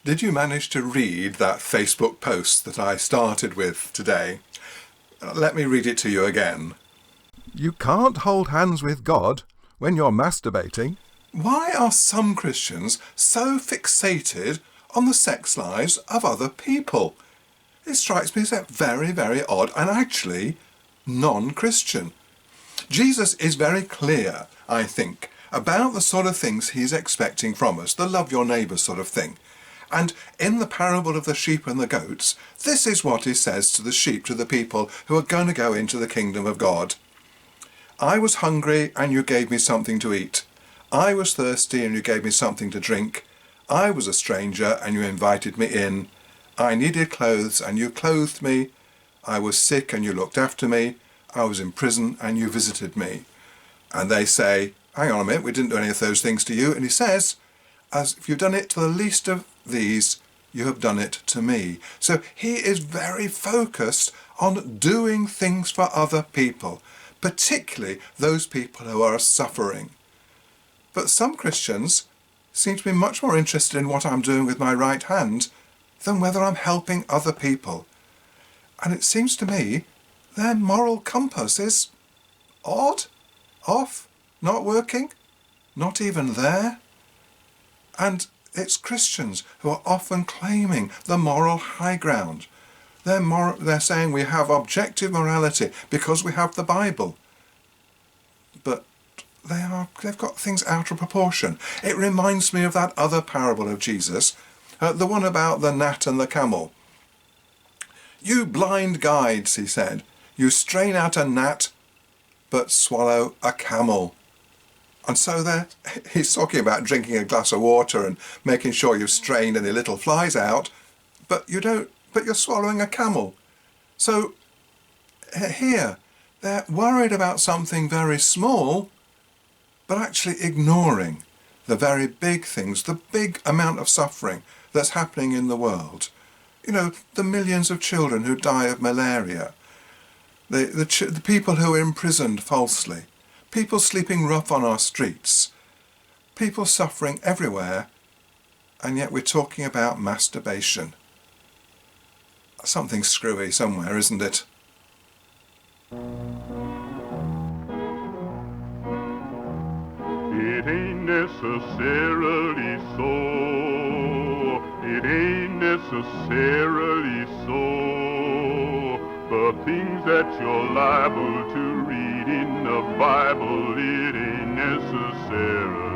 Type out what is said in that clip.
Did you manage to read that Facebook post that I started with today? Let me read it to you again. You can't hold hands with God when you're masturbating. Why are some Christians so fixated on the sex lives of other people? It strikes me as very, very odd and actually non-Christian. Jesus is very clear, I think, about the sort of things he's expecting from us, the love your neighbour sort of thing. And in the parable of the sheep and the goats, this is what he says to the sheep, to the people who are going to go into the kingdom of God. I was hungry and you gave me something to eat. I was thirsty and you gave me something to drink. I was a stranger and you invited me in. I needed clothes and you clothed me. I was sick and you looked after me. I was in prison and you visited me. And they say, hang on a minute, we didn't do any of those things to you. And he says, as if you've done it to the least of these, you have done it to me. So he is very focused on doing things for other people, particularly those people who are suffering. But some Christians seem to be much more interested in what I'm doing with my right hand than whether I'm helping other people. And it seems to me their moral compass is odd, off, not working, not even there. And it's Christians who are often claiming the moral high ground. They're saying we have objective morality because we have the Bible. But they've got things out of proportion. It reminds me of that other parable of Jesus, the one about the gnat and the camel. You blind guides, he said, you strain out a gnat but swallow a camel. And so there, he's talking about drinking a glass of water and making sure you've strained any little flies out, but you're swallowing a camel. So here, they're worried about something very small, but actually ignoring the very big things, the big amount of suffering that's happening in the world. You know, the millions of children who die of malaria, the people who are imprisoned falsely, people sleeping rough on our streets, people suffering everywhere, and yet we're talking about masturbation. Something screwy somewhere, isn't it? It ain't necessarily so. It ain't necessarily so. The things that you're liable to read in the Bible, it ain't necessarily